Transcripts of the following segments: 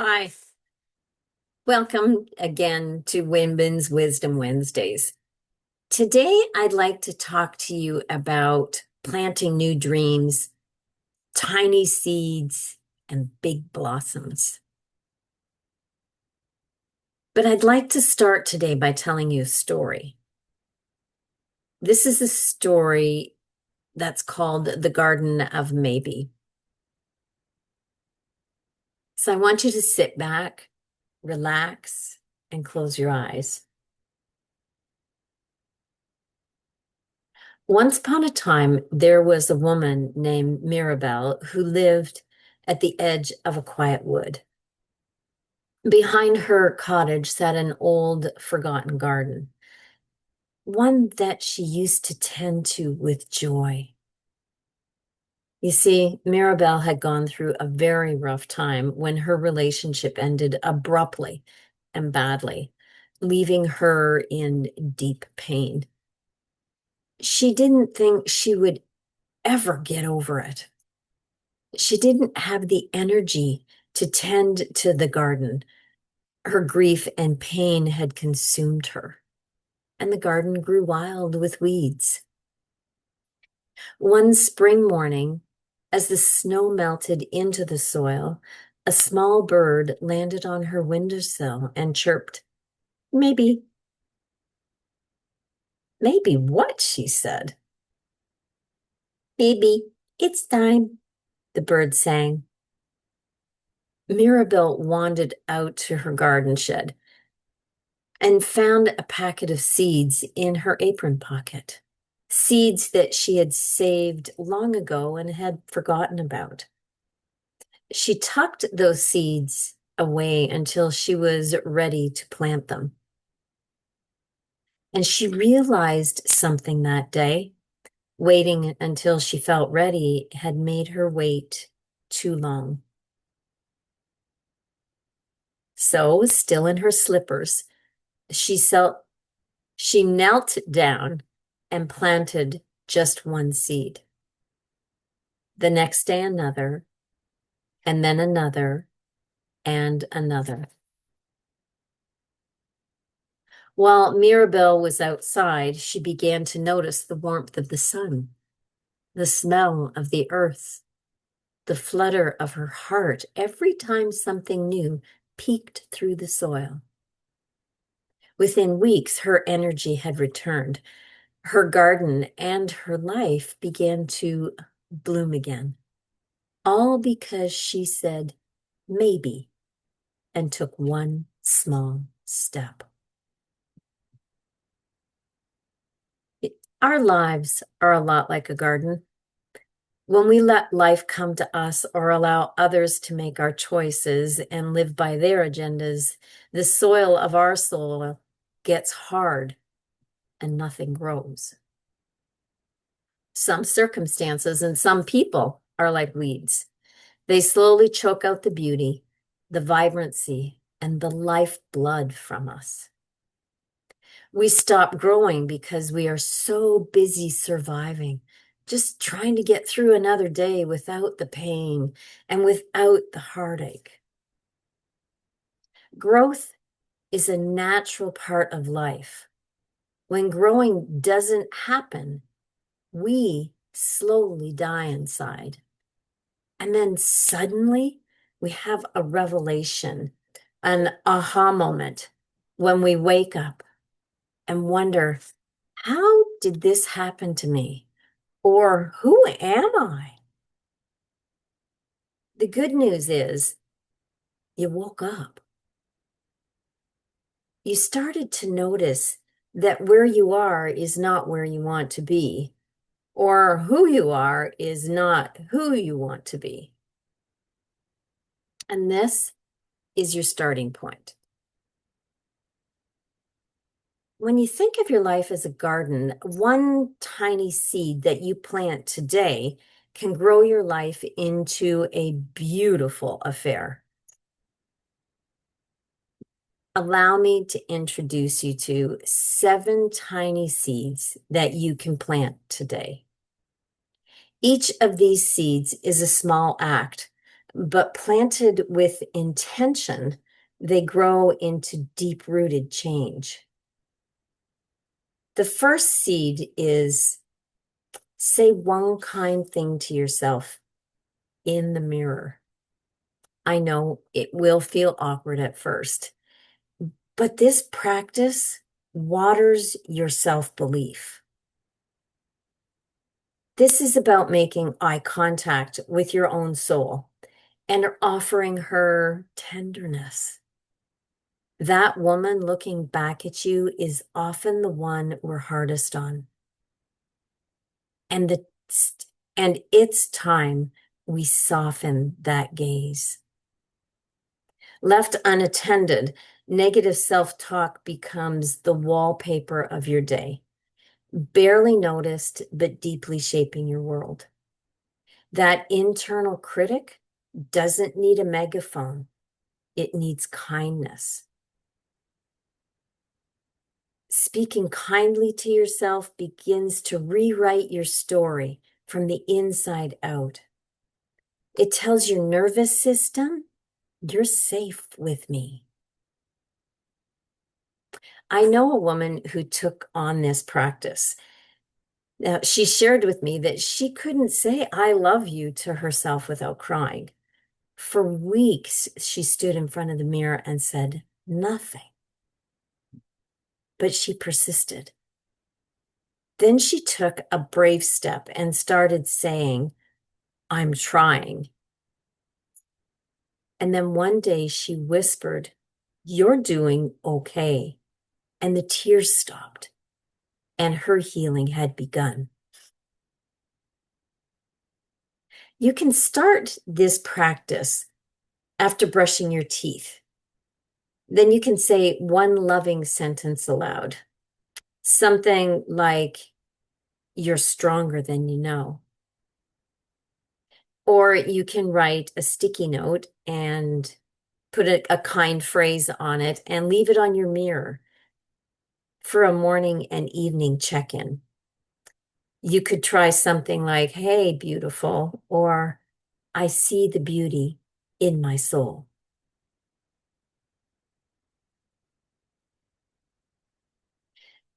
Hi, welcome again to Women's Wisdom Wednesdays. Today, I'd like to talk to you about planting new dreams, tiny seeds, and big blossoms. But I'd like to start today by telling you a story. This is a story that's called The Garden of Maybe. So I want you to sit back, relax, and close your eyes. Once upon a time, there was a woman named Mirabelle who lived at the edge of a quiet wood. Behind her cottage sat an old, forgotten garden, one that she used to tend to with joy. You see, Mirabelle had gone through a very rough time when her relationship ended abruptly and badly, leaving her in deep pain. She didn't think she would ever get over it. She didn't have the energy to tend to the garden. Her grief and pain had consumed her, and the garden grew wild with weeds. One spring morning, as the snow melted into the soil, a small bird landed on her windowsill and chirped, "Maybe." "Maybe what?" she said. "Maybe it's time," the bird sang. Mirabelle wandered out to her garden shed and found a packet of seeds in her apron pocket. Seeds that she had saved long ago and had forgotten about. She tucked those seeds away until she was ready to plant them. And she realized something that day. Waiting until she felt ready had made her wait too long. So, still in her slippers, she knelt down and planted just one seed. The next day, another, and then another, and another. While Mirabelle was outside, she began to notice the warmth of the sun, the smell of the earth, the flutter of her heart every time something new peeked through the soil. Within weeks, her energy had returned. Her garden and her life began to bloom again, all because she said maybe and took one small step. Our lives are a lot like a garden. When we let life come to us or allow others to make our choices and live by their agendas, the soil of our soul gets hard and nothing grows. Some circumstances and some people are like weeds. They slowly choke out the beauty, the vibrancy, and the lifeblood from us. We stop growing because we are so busy surviving, just trying to get through another day without the pain and without the heartache. Growth is a natural part of life. When growing doesn't happen, we slowly die inside. And then suddenly we have a revelation, an aha moment when we wake up and wonder, how did this happen to me? Or who am I? The good news is you woke up. You started to notice that where you are is not where you want to be, or who you are is not who you want to be. And this is your starting point. When you think of your life as a garden, one tiny seed that you plant today can grow your life into a beautiful affair. Allow me to introduce you to 7 tiny seeds that you can plant today. Each of these seeds is a small act, but planted with intention, they grow into deep-rooted change. The first seed is say one kind thing to yourself in the mirror. I know it will feel awkward at first, but this practice waters your self-belief. This is about making eye contact with your own soul and offering her tenderness. That woman looking back at you is often the one we're hardest on. And it's time we soften that gaze. Left unattended, negative self-talk becomes the wallpaper of your day, barely noticed, but deeply shaping your world. That internal critic doesn't need a megaphone. It needs kindness. Speaking kindly to yourself begins to rewrite your story from the inside out. It tells your nervous system, you're safe with me. I know a woman who took on this practice. Now, she shared with me that she couldn't say, I love you to herself without crying. For weeks, she stood in front of the mirror and said nothing. But she persisted. Then she took a brave step and started saying, I'm trying. And then one day she whispered, you're doing okay. And the tears stopped, and her healing had begun. You can start this practice after brushing your teeth. Then you can say one loving sentence aloud. Something like, you're stronger than you know. Or you can write a sticky note and put a kind phrase on it and leave it on your mirror for a morning and evening check-in. You could try something like, hey, beautiful, or I see the beauty in my soul.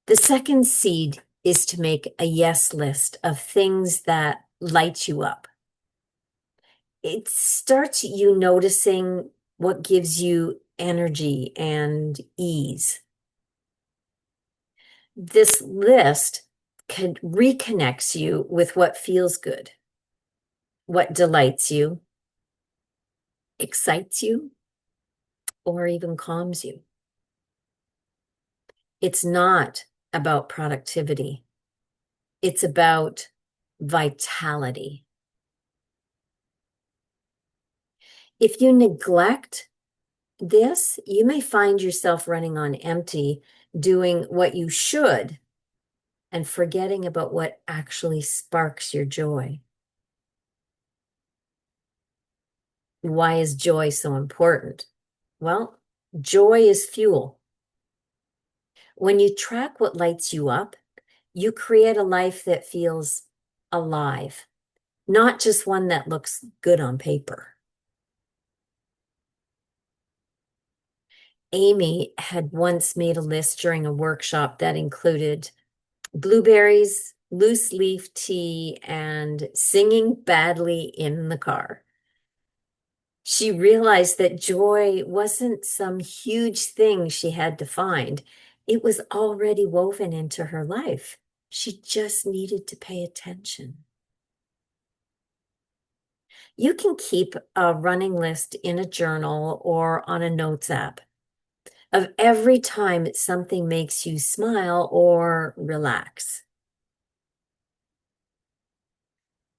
The second seed is to make a yes list of things that light you up. It starts you noticing what gives you energy and ease. This list reconnects you with what feels good, what delights you, excites you, or even calms you. It's not about productivity. It's about vitality. If you neglect this, you may find yourself running on empty, doing what you should and forgetting about what actually sparks your joy. Why is joy so important? Well, joy is fuel. When you track what lights you up, you create a life that feels alive, not just one that looks good on paper. Amy had once made a list during a workshop that included blueberries, loose leaf tea, and singing badly in the car. She realized that joy wasn't some huge thing she had to find. It was already woven into her life. She just needed to pay attention. You can keep a running list in a journal or on a notes app of every time something makes you smile or relax.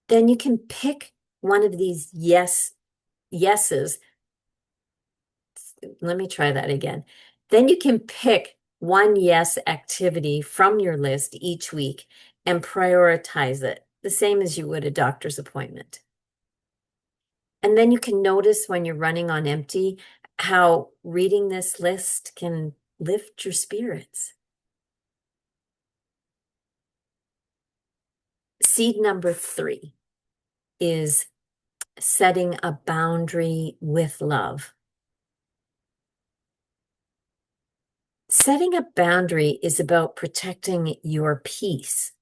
Then you can pick one of these yeses. Let me try that again. Then you can pick one yes activity from your list each week and prioritize it, the same as you would a doctor's appointment. And then you can notice when you're running on empty how reading this list can lift your spirits. Seed number 3 is setting a boundary with love. Setting a boundary is about protecting your peace.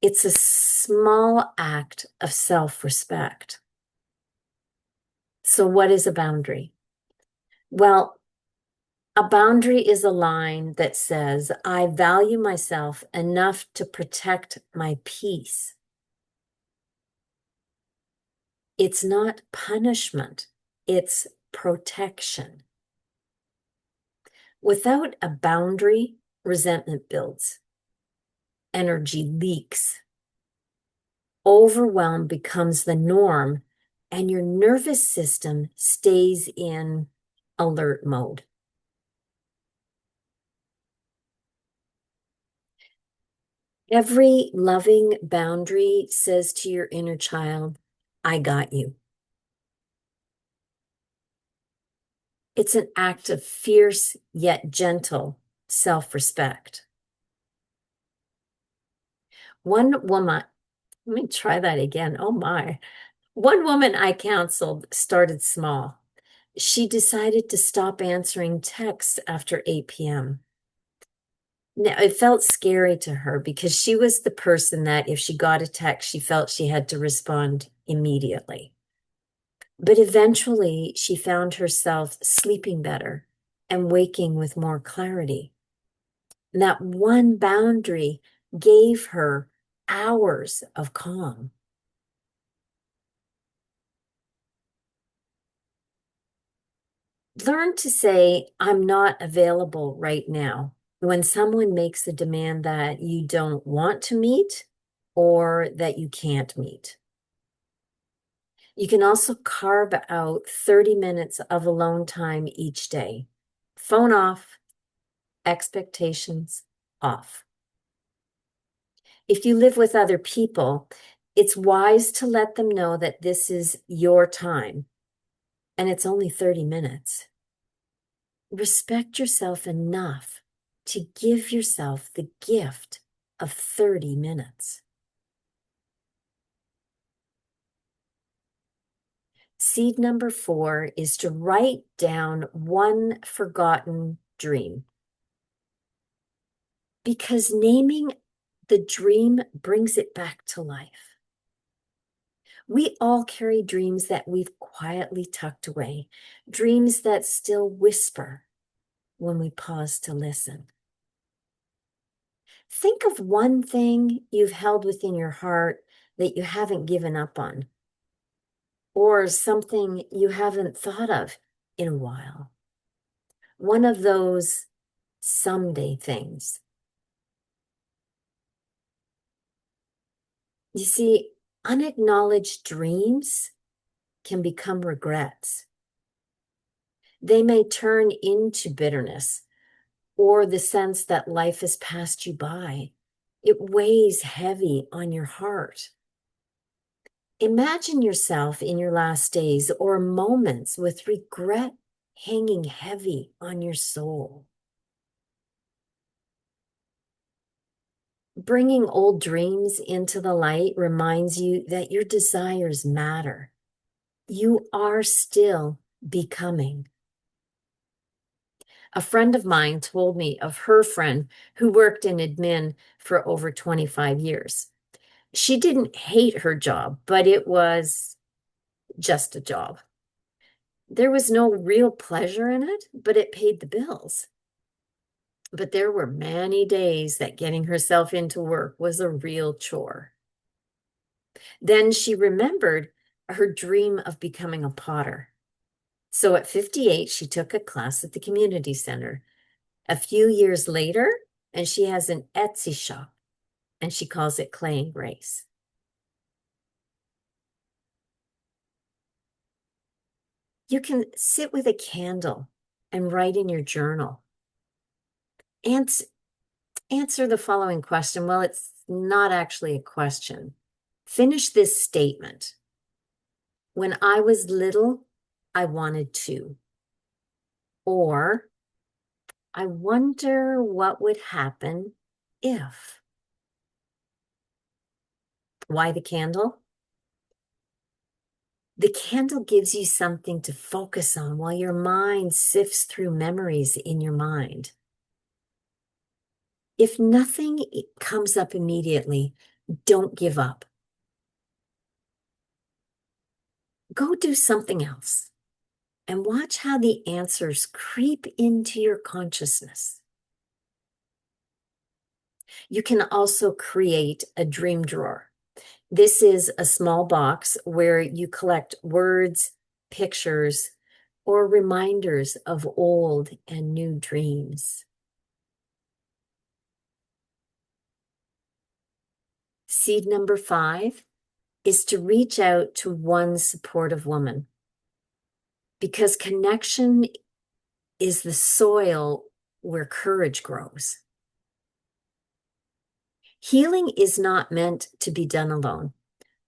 It's a small act of self-respect. So what is a boundary? Well, a boundary is a line that says, I value myself enough to protect my peace. It's not punishment, it's protection. Without a boundary, resentment builds, energy leaks, overwhelm becomes the norm, and your nervous system stays in alert mode. Every loving boundary says to your inner child, I got you. It's an act of fierce yet gentle self-respect. One woman, let me try that again. Oh my. One woman I counseled started small. She decided to stop answering texts after 8 p.m. Now, it felt scary to her because she was the person that if she got a text, she felt she had to respond immediately. But eventually, she found herself sleeping better and waking with more clarity. And that one boundary gave her hours of calm. Learn to say, I'm not available right now when someone makes a demand that you don't want to meet or that you can't meet. You can also carve out 30 minutes of alone time each day. Phone off, expectations off. If you live with other people, it's wise to let them know that this is your time and it's only 30 minutes. Respect yourself enough to give yourself the gift of 30 minutes. Seed number 4 is to write down one forgotten dream. Because naming the dream brings it back to life. We all carry dreams that we've quietly tucked away, dreams that still whisper when we pause to listen. Think of one thing you've held within your heart that you haven't given up on, or something you haven't thought of in a while. One of those someday things. You see, unacknowledged dreams can become regrets. They may turn into bitterness or the sense that life has passed you by. It weighs heavy on your heart. Imagine yourself in your last days or moments with regret hanging heavy on your soul. Bringing old dreams into the light reminds you that your desires matter. You are still becoming. A friend of mine told me of her friend who worked in admin for over 25 years. She didn't hate her job, but it was just a job. There was no real pleasure in it, but it paid the bills. But there were many days that getting herself into work was a real chore. Then she remembered her dream of becoming a potter. So at 58, she took a class at the community center. A few years later, and she has an Etsy shop, and she calls it Clay and Grace. You can sit with a candle and write in your journal. Answer the following question. Well, it's not actually a question. Finish this statement. When I was little, I wanted to. Or, I wonder what would happen if. Why the candle? The candle gives you something to focus on while your mind sifts through memories in your mind. If nothing comes up immediately, don't give up. Go do something else and watch how the answers creep into your consciousness. You can also create a dream drawer. This is a small box where you collect words, pictures, or reminders of old and new dreams. Seed number 5 is to reach out to one supportive woman, because connection is the soil where courage grows. Healing is not meant to be done alone.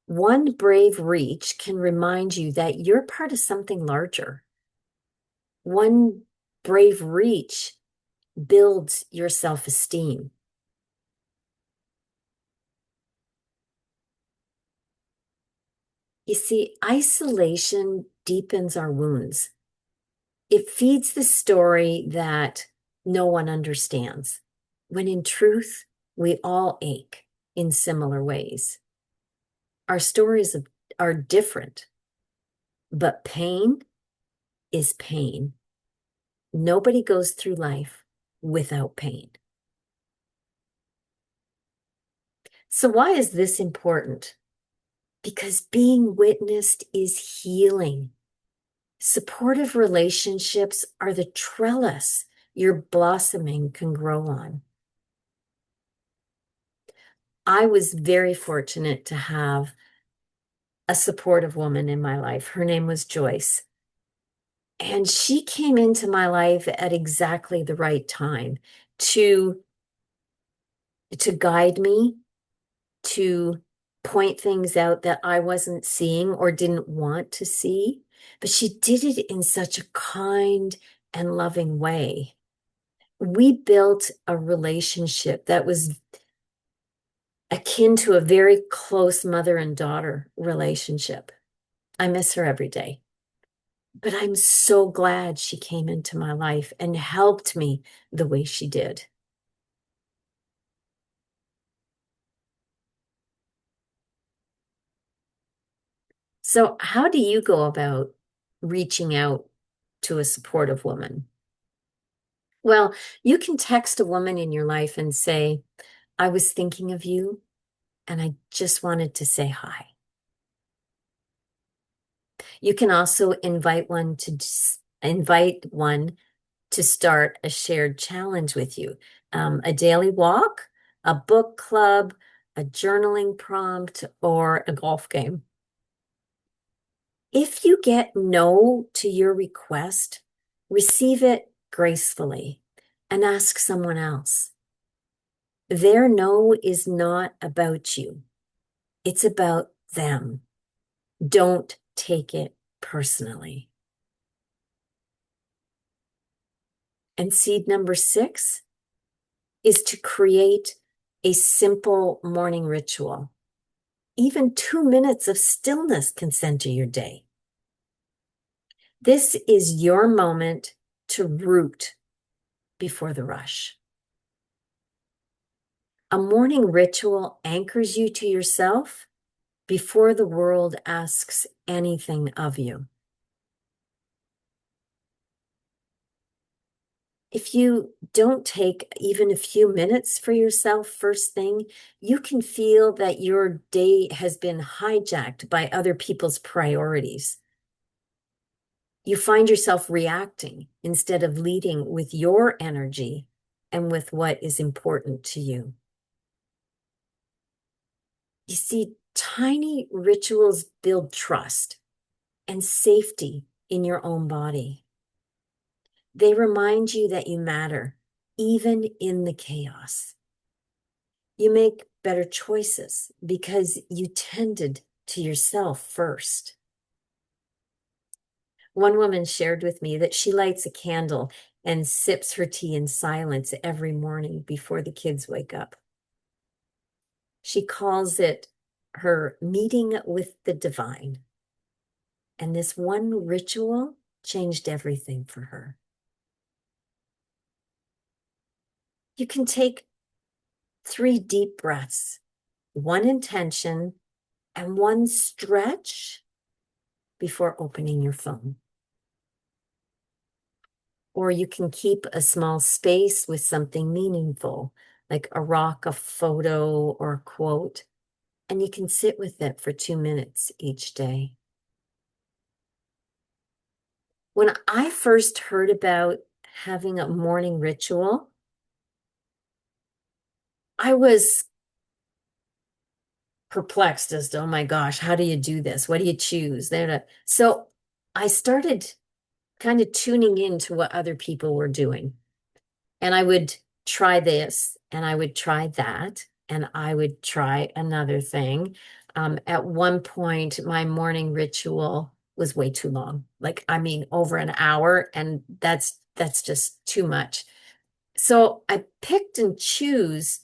One brave reach can remind you that you're part of something larger. One brave reach builds your self-esteem. You see, isolation deepens our wounds. It feeds the story that no one understands, when in truth, we all ache in similar ways. Our stories are different, but pain is pain. Nobody goes through life without pain. So why is this important? Because being witnessed is healing. Supportive relationships are the trellis your blossoming can grow on. I was very fortunate to have a supportive woman in my life. Her name was Joyce. And she came into my life at exactly the right time to guide me, to point things out that I wasn't seeing or didn't want to see. But she did it in such a kind and loving way. We built a relationship that was akin to a very close mother and daughter relationship. I miss her every day. But I'm so glad she came into my life and helped me the way she did. So, how do you go about reaching out to a supportive woman? Well, you can text a woman in your life and say, I was thinking of you and I just wanted to say hi. You can also invite one to start a shared challenge with you. A daily walk, a book club, a journaling prompt, or a golf game. If you get no to your request, receive it gracefully and ask someone else. Their no is not about you. It's about them. Don't take it personally. And seed number 6 is to create a simple morning ritual. Even 2 minutes of stillness can center your day. This is your moment to root before the rush. A morning ritual anchors you to yourself before the world asks anything of you. If you don't take even a few minutes for yourself first thing, you can feel that your day has been hijacked by other people's priorities. You find yourself reacting instead of leading with your energy and with what is important to you. You see, tiny rituals build trust and safety in your own body. They remind you that you matter, even in the chaos. You make better choices because you tended to yourself first. One woman shared with me that she lights a candle and sips her tea in silence every morning before the kids wake up. She calls it her meeting with the divine. And this one ritual changed everything for her. You can take 3 deep breaths, one intention, and one stretch before opening your phone. Or you can keep a small space with something meaningful, like a rock, a photo, or a quote, and you can sit with it for 2 minutes each day. When I first heard about having a morning ritual, I was perplexed as to, oh my gosh, how do you do this? What do you choose? So I started kind of tuning into what other people were doing. And I would try this and I would try that and I would try another thing. At one point, my morning ritual was way too long. Like, I mean, over an hour, and that's just too much. So I picked and choose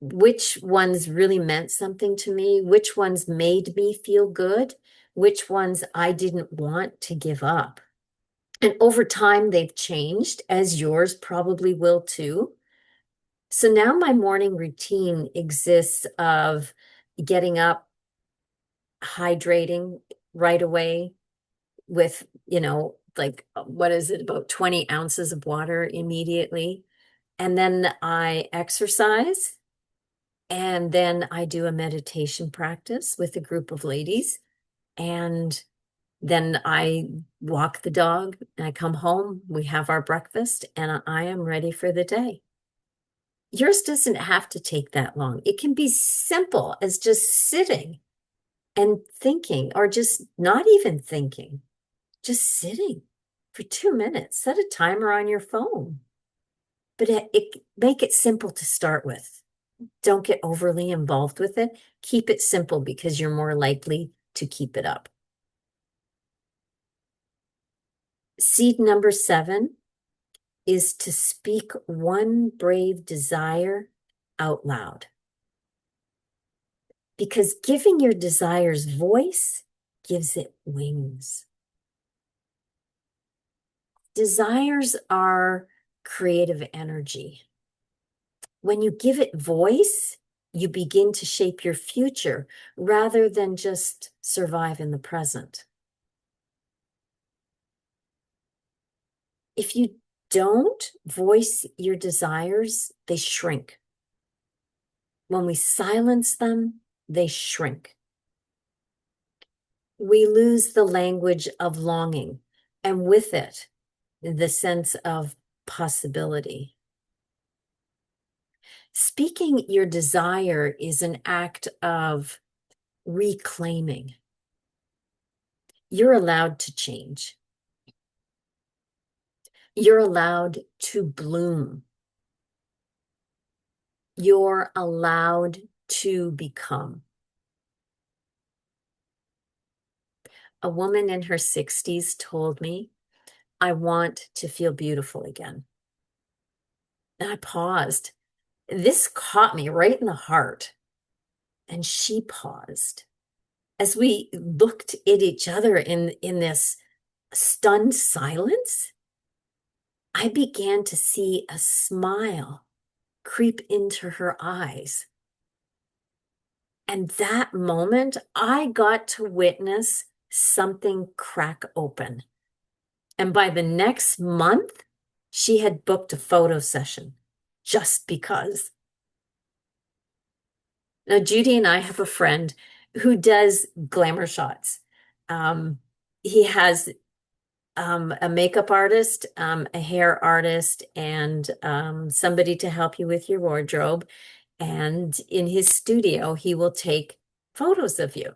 which ones really meant something to me, which ones made me feel good, which ones I didn't want to give up. And over time, they've changed, as yours probably will too. So now my morning routine exists of getting up, hydrating right away with, like, what is it, about 20 ounces of water immediately. And then I exercise. And then I do a meditation practice with a group of ladies. And then I walk the dog and I come home. We have our breakfast and I am ready for the day. Yours doesn't have to take that long. It can be simple as just sitting and thinking, or just not even thinking, just sitting for 2 minutes. Set a timer on your phone, but make it simple to start with. Don't get overly involved with it. Keep it simple because you're more likely to keep it up. Seed number 7 is to speak one brave desire out loud. Because giving your desires voice gives it wings. Desires are creative energy. When you give it voice, you begin to shape your future rather than just survive in the present. If you don't voice your desires, they shrink. When we silence them, they shrink. We lose the language of longing, and with it, the sense of possibility. Speaking your desire is an act of reclaiming. You're allowed to change. You're allowed to bloom. You're allowed to become. A woman in her 60s told me, I want to feel beautiful again. And I paused. This caught me right in the heart. And she paused. As we looked at each other in this stunned silence, I began to see a smile creep into her eyes. And that moment, I got to witness something crack open. And by the next month, she had booked a photo session just because. Now, Judy and I have a friend who does glamour shots. He has a makeup artist, a hair artist, and somebody to help you with your wardrobe. And in his studio, he will take photos of you.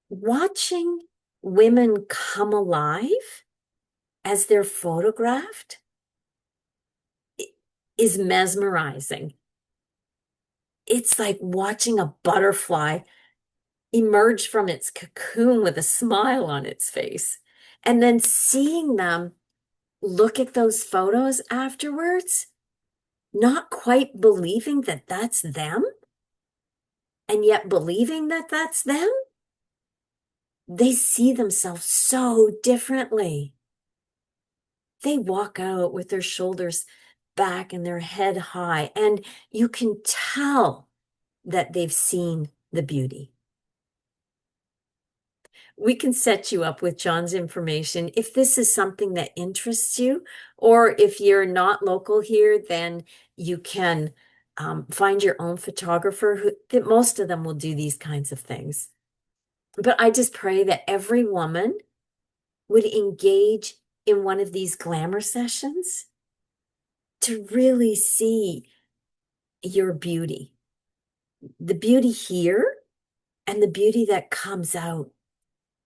Watching women come alive as they're photographed is mesmerizing. It's like watching a butterfly emerge from its cocoon with a smile on its face. And then seeing them look at those photos afterwards, not quite believing that that's them, and yet believing that that's them. they see themselves so differently. They walk out with their shoulders back and their head high, and you can tell that they've seen the beauty. We can set you up with John's information if this is something that interests you, or if you're not local here, then you can find your own photographer who that most of them will do these kinds of things. But I just pray that every woman would engage in one of these glamour sessions to really see your beauty, the beauty here and the beauty that comes out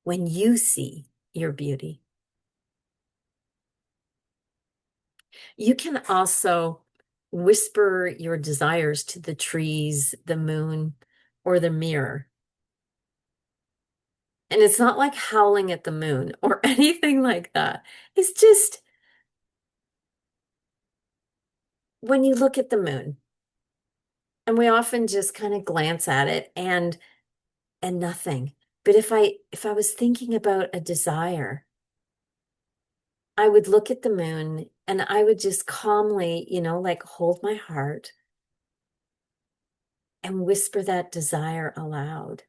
when you see your beauty. You can also whisper your desires to the trees, the moon, or the mirror. And it's not like howling at the moon or anything like that. It's just when you look at the moon, and we often just kind of glance at it and nothing. But if I was thinking about a desire, I would look at the moon and I would just calmly, like hold my heart and whisper that desire aloud.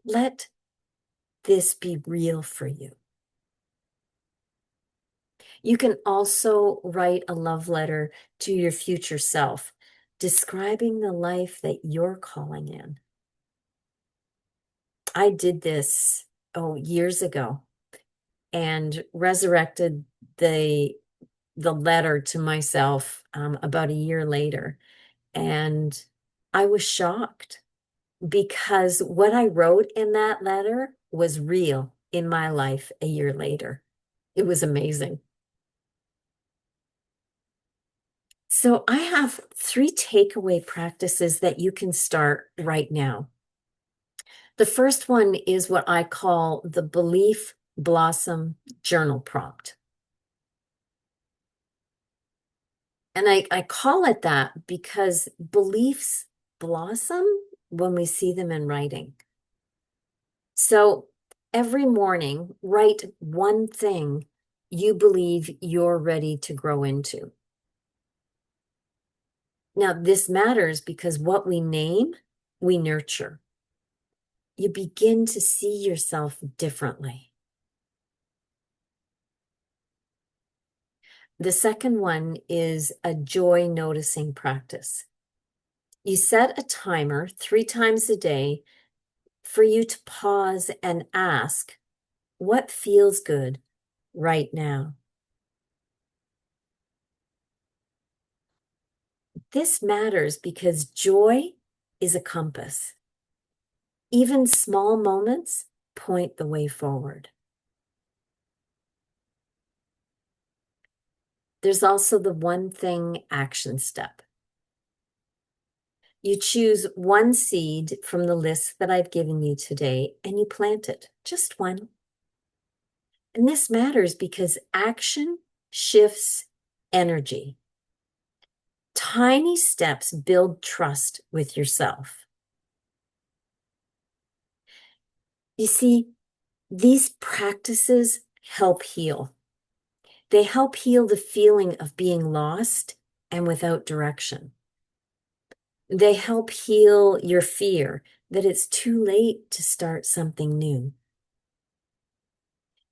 Let this be real for you. You can also write a love letter to your future self, describing the life that you're calling in. I did this, years ago and resurrected the letter to myself about a year later. And I was shocked because what I wrote in that letter was real in my life a year later. It was amazing. So I have 3 takeaway practices that you can start right now. The first one is what I call the Belief Blossom Journal Prompt. And I call it that because beliefs blossom when we see them in writing. So every morning, write one thing you believe you're ready to grow into. Now, this matters because what we name, we nurture. You begin to see yourself differently. The second one is a joy noticing practice. You set a timer 3 times a day for you to pause and ask, what feels good right now? This matters because joy is a compass. Even small moments point the way forward. There's also the one thing action step. You choose one seed from the list that I've given you today and you plant it, just one. And this matters because action shifts energy. Tiny steps build trust with yourself. You see, these practices help heal. They help heal the feeling of being lost and without direction. They help heal your fear that it's too late to start something new.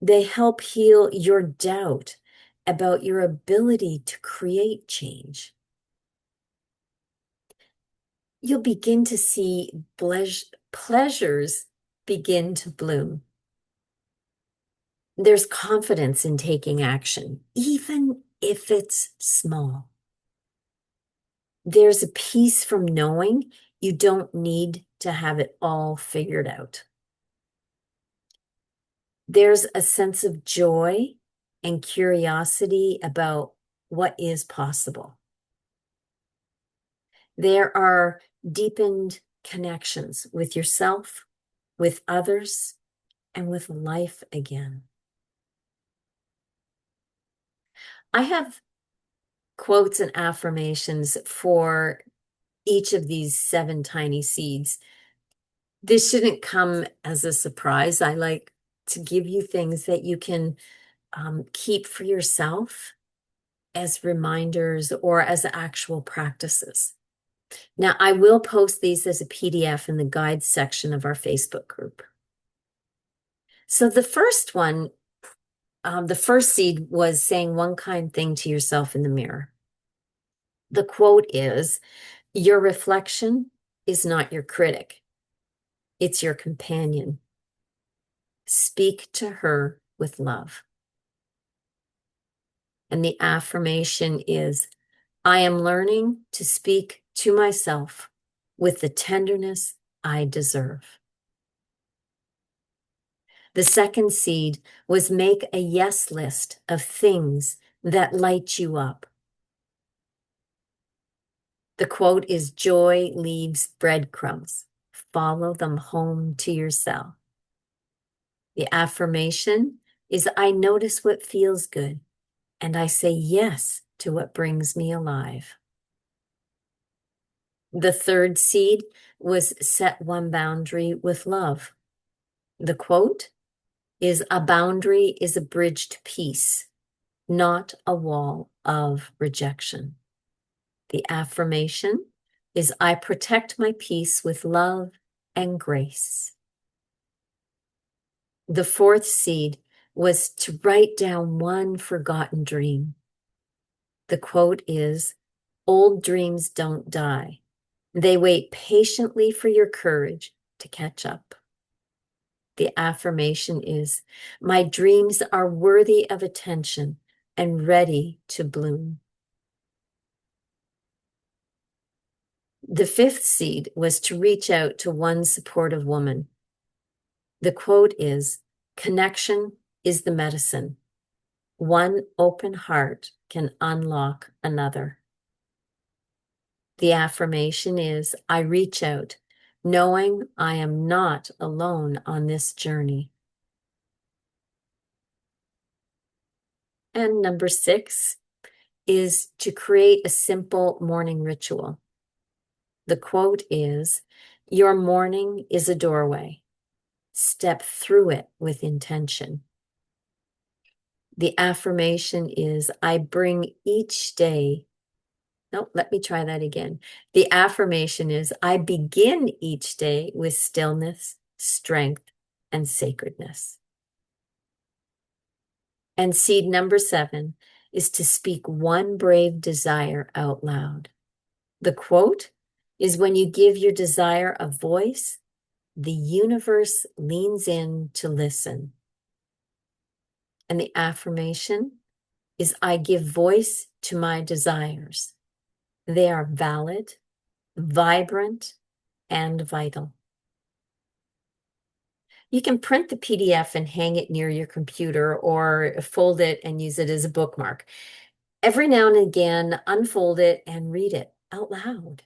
They help heal your doubt about your ability to create change. You'll begin to see pleasures begin to bloom. There's confidence in taking action, even if it's small. There's a peace from knowing you don't need to have it all figured out. There's a sense of joy and curiosity about what is possible. There are deepened connections with yourself, with others, and with life again. I have quotes and affirmations for each of these 7 tiny seeds. This shouldn't come as a surprise. I like to give you things that you can keep for yourself as reminders or as actual practices. Now, I will post these as a PDF in the guides section of our Facebook group. So the first one, the first seed was saying one kind thing to yourself in the mirror. The quote is, "Your reflection is not your critic. It's your companion. Speak to her with love." And the affirmation is, "I am learning to speak to myself with the tenderness I deserve." The second seed was make a yes list of things that light you up. The quote is, "Joy leaves breadcrumbs. Follow them home to your cell." The affirmation is, "I notice what feels good, and I say yes to what brings me alive." The third seed was set one boundary with love. The quote is, "A boundary is a bridge to peace, not a wall of rejection." The affirmation is, "I protect my peace with love and grace." The fourth seed was to write down one forgotten dream. The quote is, "Old dreams don't die. They wait patiently for your courage to catch up." The affirmation is, "My dreams are worthy of attention and ready to bloom." The fifth seed was to reach out to one supportive woman. The quote is, "Connection is the medicine. One open heart can unlock another." The affirmation is, "I reach out, knowing I am not alone on this journey." And number 6 is to create a simple morning ritual. The quote is, "Your morning is a doorway. Step through it with intention." The affirmation is, "I bring each day." No, let me try that again. The affirmation is, "I begin each day with stillness, strength, and sacredness." And seed number 7 is to speak one brave desire out loud. The quote is, "When you give your desire a voice, the universe leans in to listen." And the affirmation is, "I give voice to my desires. They are valid, vibrant, and vital." You can print the PDF and hang it near your computer or fold it and use it as a bookmark. Every now and again, unfold it and read it out loud.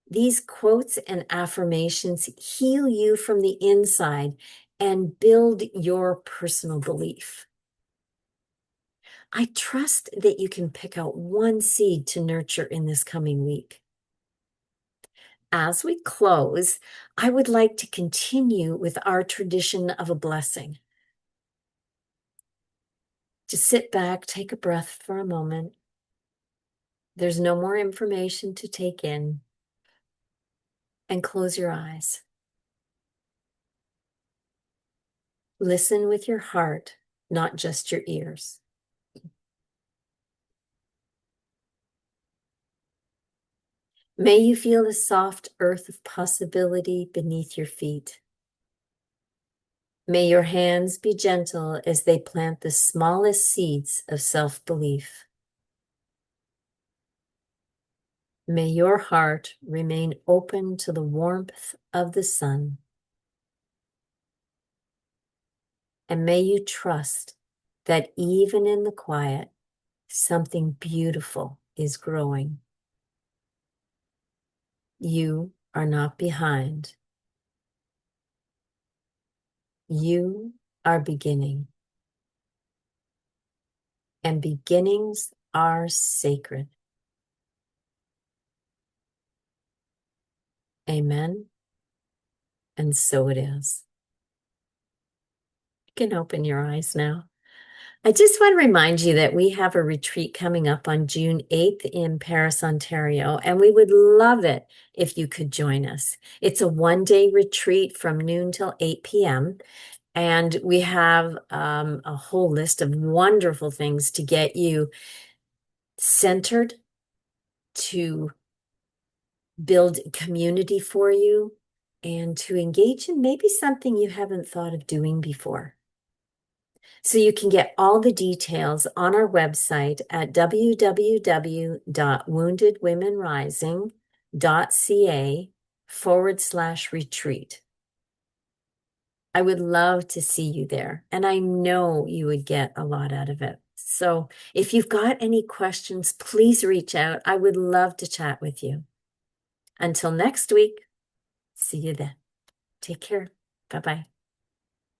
These quotes and affirmations heal you from the inside and build your personal belief. I trust that you can pick out one seed to nurture in this coming week. As we close, I would like to continue with our tradition of a blessing. Just sit back, take a breath for a moment. There's no more information to take in. And close your eyes. Listen with your heart, not just your ears. May you feel the soft earth of possibility beneath your feet. May your hands be gentle as they plant the smallest seeds of self-belief. May your heart remain open to the warmth of the sun. And may you trust that even in the quiet, something beautiful is growing. You are not behind. You are beginning. And beginnings are sacred. Amen. And so it is. You can open your eyes now. I just want to remind you that we have a retreat coming up on June 8th in Paris, Ontario, and we would love it if you could join us. It's a one-day retreat from noon till 8 p.m., and we have a whole list of wonderful things to get you centered, to build community for you, and to engage in maybe something you haven't thought of doing before. So you can get all the details on our website at www.woundedwomenrising.ca/retreat. I would love to see you there, and I know you would get a lot out of it. So if you've got any questions, please reach out. I would love to chat with you. Until next week, see you then. Take care. Bye-bye.